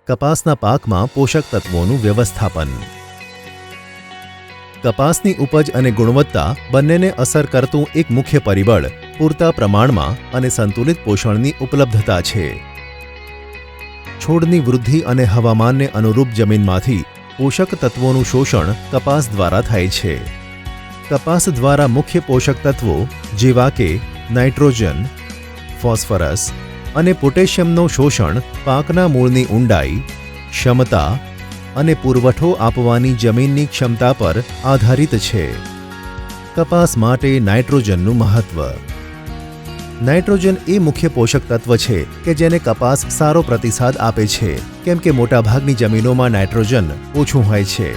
કપાસના પાકમાં પોષક તત્વોનું વ્યવસ્થાપન. કપાસની ઉપજ અને ગુણવત્તા બંનેને અસર કરતું એક મુખ્ય પરિબળ પૂરતા પ્રમાણમાં અને સંતુલિત પોષણની ઉપલબ્ધતા છે. છોડની વૃદ્ધિ અને હવામાનને અનુરૂપ જમીનમાંથી પોષક તત્વોનું શોષણ કપાસ દ્વારા થાય છે. કપાસ દ્વારા મુખ્ય પોષક તત્વો જેવા કે નાઇટ્રોજન, ફોસ્ફરસ અને પોટેશિયમનું શોષણ પાકના મૂળની ઊંડાઈ, ક્ષમતા અને પુરવઠો આપવાની જમીનની ક્ષમતા પર આધારિત છે. કપાસ માટે નાઇટ્રોજનનું મહત્વ. નાઇટ્રોજન એ મુખ્ય પોષક તત્વ છે કે જેને કપાસ સારો પ્રતિસાદ આપે છે, કેમ કે મોટાભાગની જમીનોમાં નાઇટ્રોજન ઓછું હોય છે.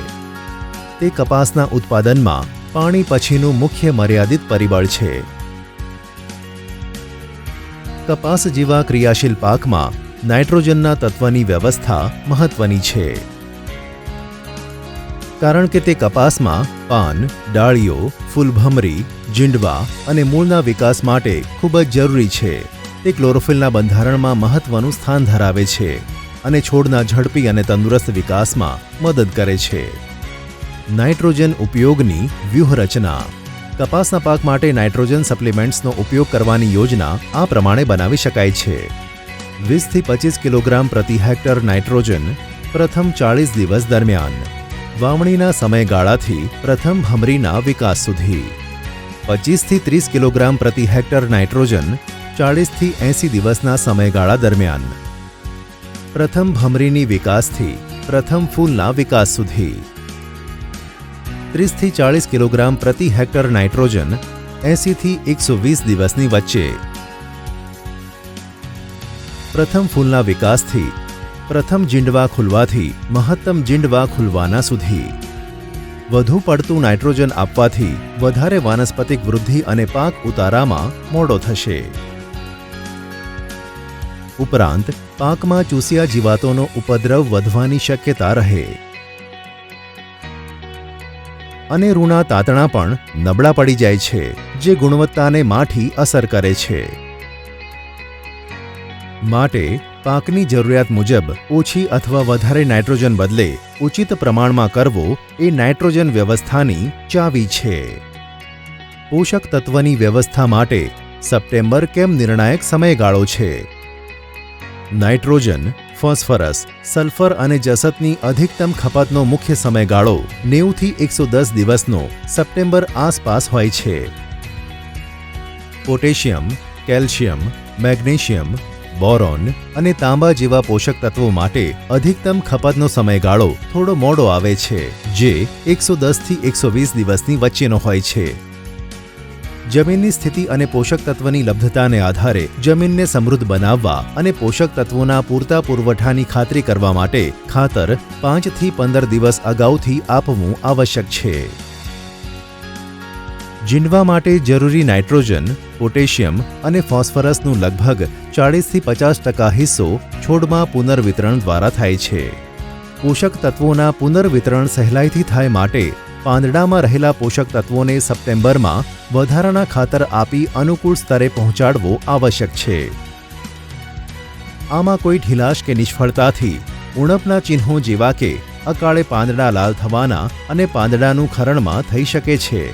તે કપાસના ઉત્પાદનમાં પાણી પછીનું મુખ્ય મર્યાદિત પરિબળ છે. કપાસ જેવા ક્રિયાશીલ પાકમાં નાઇટ્રોજનના તત્વની વ્યવસ્થા મહત્વની છે, કારણ કે તે કપાસમાં પાન, ડાળીઓ, ફૂલભમરી, જીંડવા અને મૂળના વિકાસ માટે ખૂબ જ જરૂરી છે. તે ક્લોરોફિલના બંધારણમાં મહત્વનું સ્થાન ધરાવે છે અને છોડના ઝડપી અને તંદુરસ્ત વિકાસમાં મદદ કરે છે. નાઇટ્રોજન ઉપયોગની વ્યૂહરચના. કપાસના પાક માટે નાઇટ્રોજન સપ્લિમેન્ટ્સનો ઉપયોગ કરવાની યોજના આ પ્રમાણે બનાવી શકાય છે. 20 થી 25 કિલોગ્રામ પ્રતિ હેક્ટર નાઇટ્રોજન પ્રથમ 40 દિવસ દરમિયાન, વાવણીના સમયગાળાથી પ્રથમ ભમરીના વિકાસ સુધી. 25 થી 30 કિલોગ્રામ પ્રતિ હેક્ટર નાઇટ્રોજન 40 થી 80 દિવસના સમયગાળા દરમિયાન, પ્રથમ ભમરીની વિકાસથી પ્રથમ ફૂલના વિકાસ સુધી. 30 થી 40 કિલોગ્રામ પ્રતિ હેક્ટર નાઇટ્રોજન 80 થી 120 દિવસની વચ્ચે, પ્રથમ ફૂલના વિકાસથી પ્રથમ જીંડવા ખુલવાથી મહત્તમ જીંડવા ખુલવાના સુધી. વધુ પડતું નાઇટ્રોજન આપવાથી વધારે વાનસ્પતિક વૃદ્ધિ અને પાક ઉતારામાં મોડો થશે. ઉપરાંત પાકમાં ચૂસિયા જીવાતોનો ઉપદ્રવ વધવાની શક્યતા રહે અને રૂના તાતણા પણ નબળા પડી જાય છે, જે ગુણવત્તાને માઠી અસર કરે છે. માટે પાકની જરૂરિયાત મુજબ ઓછી અથવા વધારે નાઇટ્રોજન બદલે ઉચિત પ્રમાણમાં કરવો એ નાઇટ્રોજન વ્યવસ્થાની ચાવી છે. પોષક તત્વની વ્યવસ્થા માટે સપ્ટેમ્બર કેમ નિર્ણાયક સમયગાળો છે? નાઇટ્રોજન, ફોસ્ફરસ, સલ્ફર અને જસતની અધિકતમ ખપતનો મુખ્ય સમયગાળો 90 થી 110 દિવસનો સપ્ટેમ્બર આસપાસ હોય છે. પોટેશિયમ, કેલ્શિયમ, મેગ્નેશિયમ, બોરોન અને તાંબા જેવા પોષક તત્વો માટે અધિકતમ ખપતનો સમયગાળો થોડો મોડો આવે છે, જે 110 થી 120 દિવસની વચ્ચેનો હોય છે. જમીનની સ્થિતિ અને પોષક તત્વની લબ્ધતાને આધારે જમીનને સમૃદ્ધ બનાવવા અને પોષક તત્વોના પૂરતા પુરવઠાની ખાતરી કરવા માટે ખાતર 5 થી 15 દિવસ અગાઉથી આપવું આવશ્યક છે. જીંડવા માટે જરૂરી નાઇટ્રોજન, પોટેશિયમ અને ફોસ્ફરસનું લગભગ 40 થી 50% હિસ્સો છોડમાં પુનર્વિતરણ દ્વારા થાય છે. પોષક તત્વોના પુનર્વિતરણ સહેલાઈથી થાય માટે પાંદડામાં રહેલા પોષક તત્વોને સપ્ટેમ્બરમાં વધારાના ખાતર આપી અનુકૂળ સ્તરે પહોંચાડવો આવશ્યક છે. આમાં કોઈ ઢીલાશ કે નિષ્ફળતાથી ઉણપના ચિહ્નો જેવા કે અકાળે પાંદડા લાલ થવાના અને પાંદડાનું ખરણમાં થઈ શકે છે.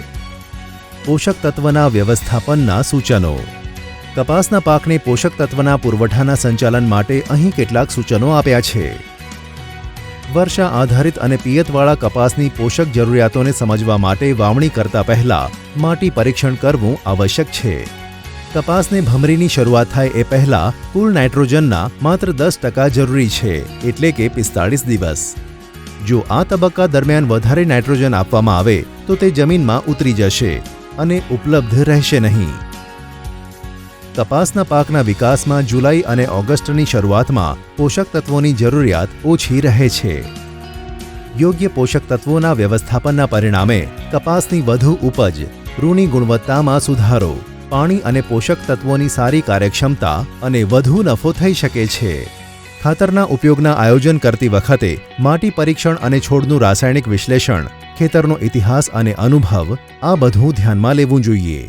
પોષક તત્વના વ્યવસ્થાપનના સૂચનો. કપાસના પાકને પોષક તત્વના પુરવઠાના સંચાલન માટે અહીં કેટલાક સૂચનો આપ્યા છે. વર્ષા આધારિત અને પિયતવાળા કપાસની પોષક જરૂરિયાતોને સમજવા માટે વાવણી કરતા પહેલા માટી પરીક્ષણ કરવું આવશ્યક છે. કપાસને ભમરીની શરૂઆત થાય એ પહેલા કુલ નાઇટ્રોજનના માત્ર 10% જરૂરી છે, એટલે કે 45 દિવસ. જો આ તબક્કા દરમિયાન વધારે નાઇટ્રોજન આપવામાં આવે તો તે જમીનમાં ઉતરી જશે અને ઉપલબ્ધ રહેશે નહીં. કપાસના પાકના વિકાસમાં જુલાઈ અને ઓગસ્ટની શરૂઆતમાં પોષક તત્વોની જરૂરિયાત ઓછી રહે છે. યોગ્ય પોષક તત્વોના વ્યવસ્થાપનના પરિણામે કપાસની વધુ ઉપજ, રૂની ગુણવત્તામાં સુધારો, પાણી અને પોષક તત્વોની સારી કાર્યક્ષમતા અને વધુ નફો થઈ શકે છે. ખાતરના ઉપયોગના આયોજન કરતી વખતે માટી પરીક્ષણ અને છોડનું રાસાયણિક વિશ્લેષણ, ખેતરનો ઇતિહાસ અને અનુભવ આ બધું ધ્યાનમાં લેવું જોઈએ.